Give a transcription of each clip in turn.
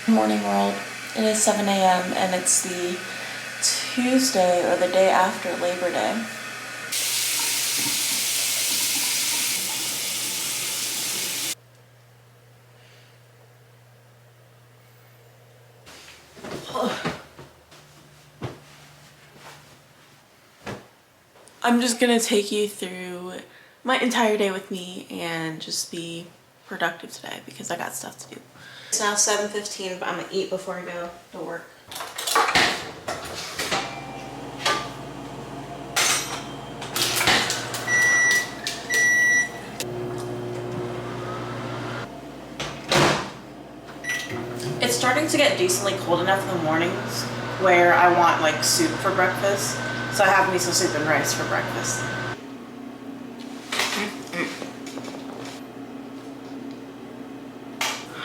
Morning world. It is 7 a.m. and it's the Tuesday or the day after Labor Day. I'm just gonna take you through my entire day with me and just be productive today because I got stuff to do. It's now 7:15, but I'm gonna eat before I go to work. It's starting to get decently cold enough in the mornings where I want like soup for breakfast. So I have me some soup and rice for breakfast.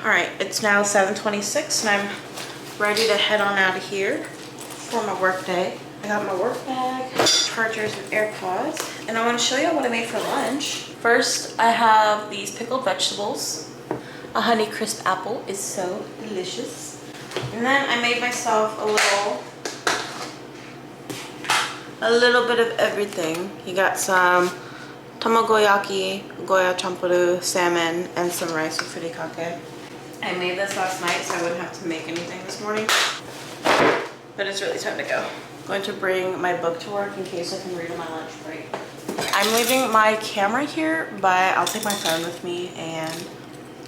Alright, it's now 7:26 and I'm ready to head on out of here for my work day. I got my work bag, chargers, and AirPods, and I want to show you what I made for lunch. First, I have these pickled vegetables. A Honey Crisp apple is so delicious. And then I made myself a little bit of everything. You got some tamagoyaki, goya champuru, salmon, and some rice with furikake. I made this last night so I wouldn't have to make anything this morning. But it's really time to go. I'm going to bring my book to work in case I can read on my lunch break. I'm leaving my camera here, but I'll take my phone with me and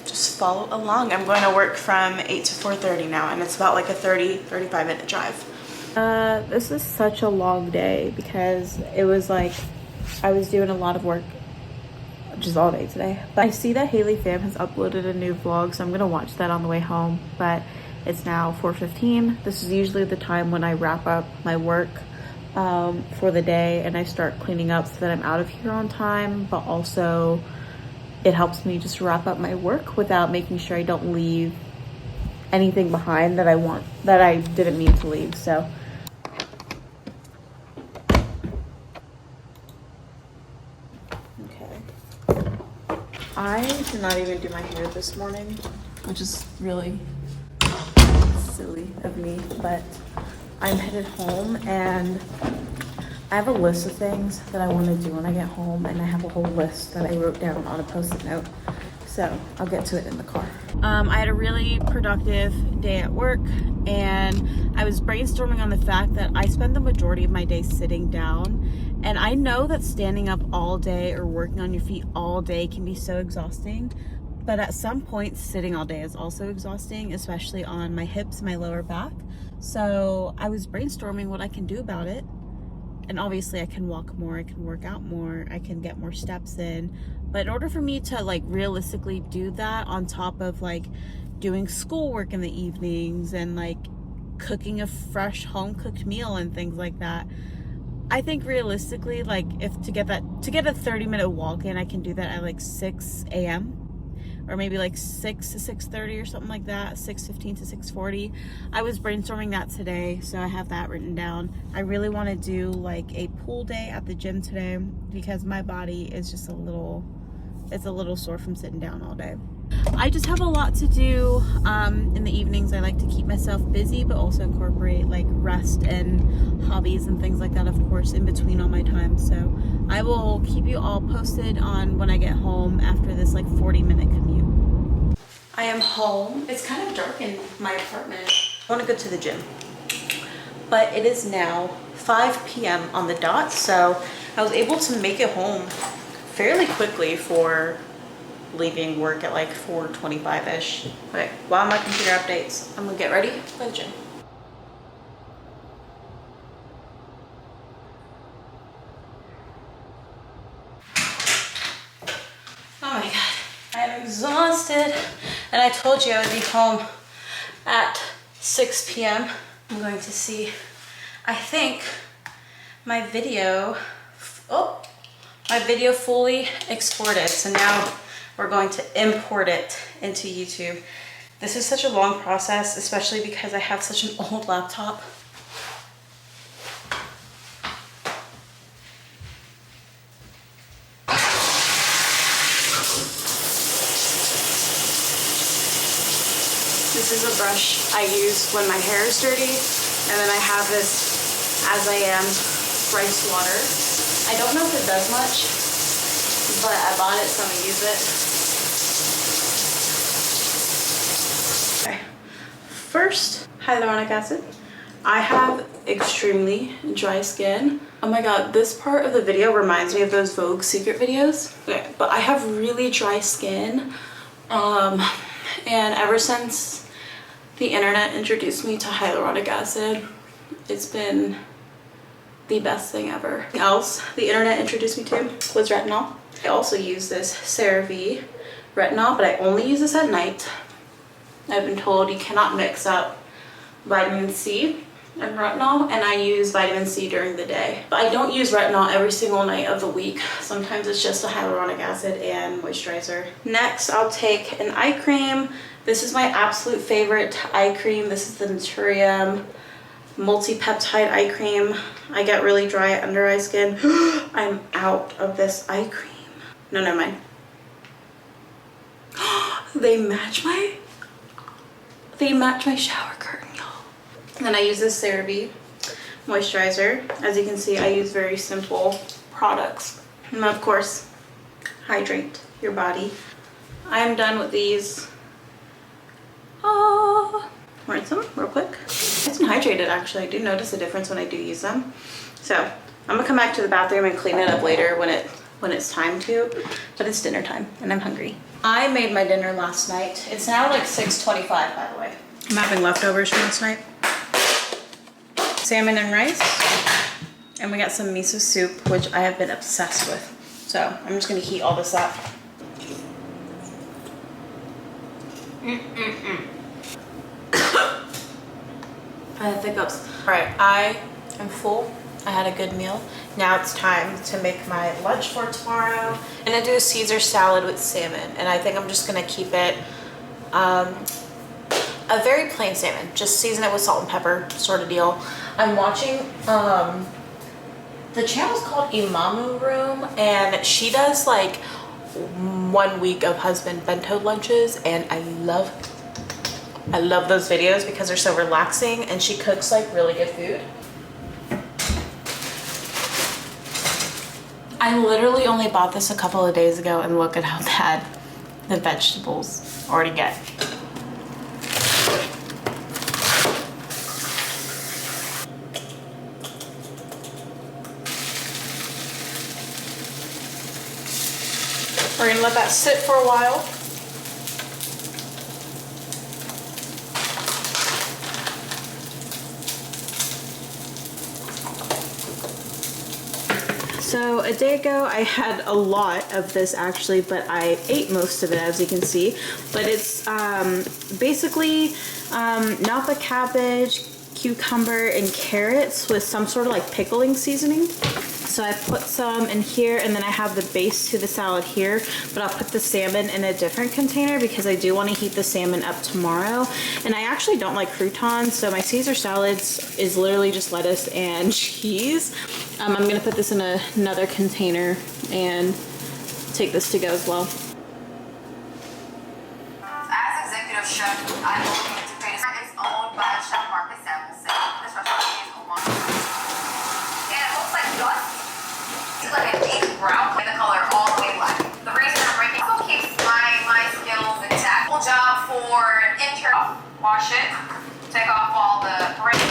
just follow along. I'm going to work from 8 to 4:30 now, and it's about like a 35 minute drive. This is such a long day because it was like I was doing a lot of work just all day today. But I see that Haley Pham has uploaded a new vlog, so I'm gonna watch that on the way home. But it's now 4:15. This is usually the time when I wrap up my work for the day and I start cleaning up so that I'm out of here on time, but also it helps me just wrap up my work without making sure I don't leave anything behind that I didn't mean to leave. So okay, I did not even do my hair this morning, which is really silly of me, but I'm headed home and I have a list of things that I want to do when I get home, and I have a whole list that I wrote down on a post-it note, so I'll get to it in the car. I had a really productive day at work, and I was brainstorming on the fact that I spend the majority of my day sitting down, and I know that standing up all day or working on your feet all day can be so exhausting, but at some point sitting all day is also exhausting, especially on my hips, my lower back. So I was brainstorming what I can do about it. And obviously I can walk more, I can work out more, I can get more steps in. But in order for me to like realistically do that on top of like doing schoolwork in the evenings and like cooking a fresh home cooked meal and things like that, I think realistically, like if to get a 30-minute walk in, I can do that at like 6 a.m. or maybe like 6 to 6:30 or something like that, 6:15 to 6:40. I was brainstorming that today, so I have that written down. I really want to do like a pool day at the gym today because my body is just it's a little sore from sitting down all day. I just have a lot to do in the evenings. I like to keep myself busy, but also incorporate like rest and hobbies and things like that, of course, in between all my time. So I will keep you all posted on when I get home after this like 40-minute commute. I am home. It's kind of dark in my apartment. I want to go to the gym, but it is now 5 p.m. on the dot, so I was able to make it home fairly quickly for leaving work at like 4:25-ish. Okay, while my computer updates, I'm gonna get ready for the gym. Oh my god, I'm exhausted, and I told you I would be home at 6 p.m. I'm going to see, I think my video fully exported, so now we're going to import it into YouTube. This is such a long process, especially because I have such an old laptop. This is a brush I use when my hair is dirty. And then I have this As I Am rice water. I don't know if it does much, but I bought it so I'm gonna use it. Okay. First, hyaluronic acid. I have extremely dry skin. Oh my god, this part of the video reminds me of those Vogue secret videos. Okay, but I have really dry skin. And ever since the internet introduced me to hyaluronic acid, it's been the best thing ever. Something else the internet introduced me to was retinol. I also use this CeraVe retinol, but I only use this at night. I've been told you cannot mix up vitamin C and retinol, and I use vitamin C during the day. But I don't use retinol every single night of the week. Sometimes it's just a hyaluronic acid and moisturizer. Next, I'll take an eye cream. This is my absolute favorite eye cream. This is the Naturium multi-peptide eye cream. I get really dry under eye skin. I'm out of this eye cream. No, never mind. They match my shower curtain, y'all. And then I use this CeraVe moisturizer. As you can see, I use very simple products. And of course, hydrate your body. I'm done with these. Rinse them real quick. Nice and hydrated, actually. I do notice a difference when I do use them. So I'm gonna come back to the bathroom and clean it up later when it's time to, but it's dinner time and I'm hungry. I made my dinner last night. It's now like 6:25, by the way. I'm having leftovers from last night. Salmon and rice. And we got some miso soup, which I have been obsessed with. So I'm just gonna heat all this up. I have hiccups. All right, I am full. I had a good meal. Now it's time to make my lunch for tomorrow. I'm gonna do a Caesar salad with salmon, and I think I'm just gonna keep it a very plain salmon. Just season it with salt and pepper sort of deal. I'm watching, the channel's called Imamu Room, and she does like 1 week of husband bento lunches, and I love those videos because they're so relaxing, and she cooks like really good food. I literally only bought this a couple of days ago, and look at how bad the vegetables already get. We're gonna let that sit for a while. So a day ago I had a lot of this actually, but I ate most of it, as you can see. But it's basically napa cabbage, cucumber, and carrots with some sort of like pickling seasoning. So I put some in here, and then I have the base to the salad here, but I'll put the salmon in a different container because I do want to heat the salmon up tomorrow. And I actually don't like croutons, so my Caesar salads is literally just lettuce and cheese. I'm gonna put this in another container and take this to go as well. As executive chef, I believe Japan is owned by Chef Marcus Samuelson. This restaurant is owned. And it looks like dust. It's like a deep brown, and the color all the way black. The reason I'm breaking also keeps my skills intact. Full job for an intern. Wash it. Take off all the brain.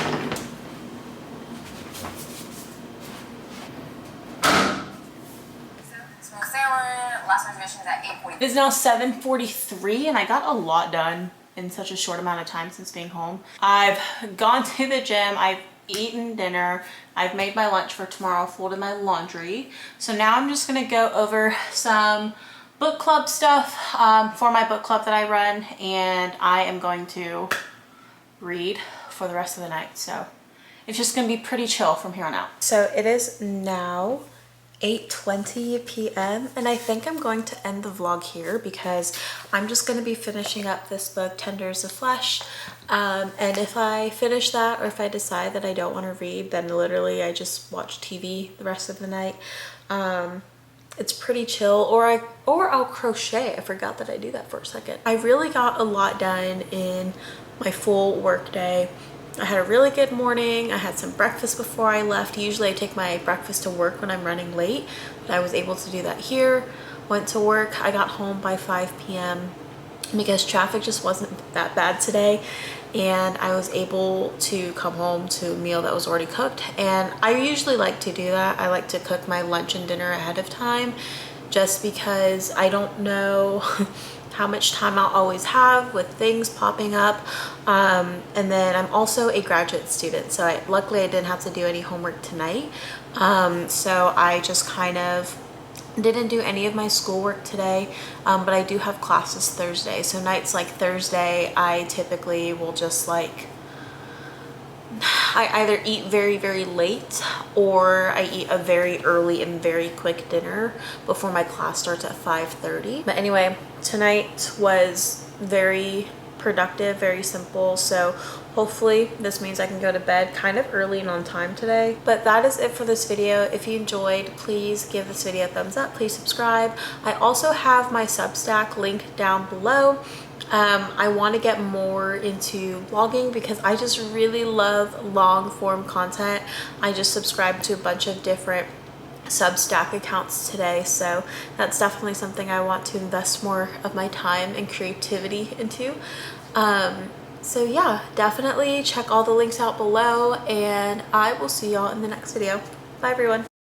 Smooth sailing. Last reservation is at 8:40. It's now 7:43, and I got a lot done in such a short amount of time since being home. I've gone to the gym, I've eaten dinner, I've made my lunch for tomorrow, folded my laundry. So now I'm just gonna go over some book club stuff for my book club that I run, and I am going to read for the rest of the night. So it's just gonna be pretty chill from here on out. So it is now 8:20 p.m. and I think I'm going to end the vlog here because I'm just going to be finishing up this book, Tenders of Flesh, and if I finish that, or if I decide that I don't want to read, then literally I just watch TV the rest of the night. It's pretty chill, or I'll crochet. I forgot that I do that for a second. I really got a lot done in my full work day. I had a really good morning. I had some breakfast before I left. Usually I take my breakfast to work when I'm running late, but I was able to do that here. Went to work. I got home by 5 p.m. because traffic just wasn't that bad today, and I was able to come home to a meal that was already cooked. And I usually like to do that. I like to cook my lunch and dinner ahead of time, just because I don't know how much time I'll always have with things popping up. And then I'm also a graduate student, so luckily I didn't have to do any homework tonight. So I just kind of didn't do any of my schoolwork today, but I do have classes Thursday. So nights like Thursday, I typically will just like, I either eat very, very late, or I eat a very early and very quick dinner before my class starts at 5:30. But anyway, tonight was very productive, very simple. So hopefully this means I can go to bed kind of early and on time today. But that is it for this video. If you enjoyed, please give this video a thumbs up. Please subscribe. I also have my Substack link down below. I want to get more into vlogging because I just really love long form content. I just subscribed to a bunch of different Substack accounts today, so that's definitely something I want to invest more of my time and creativity into. So yeah, definitely check all the links out below, and I will see y'all in the next video. Bye everyone.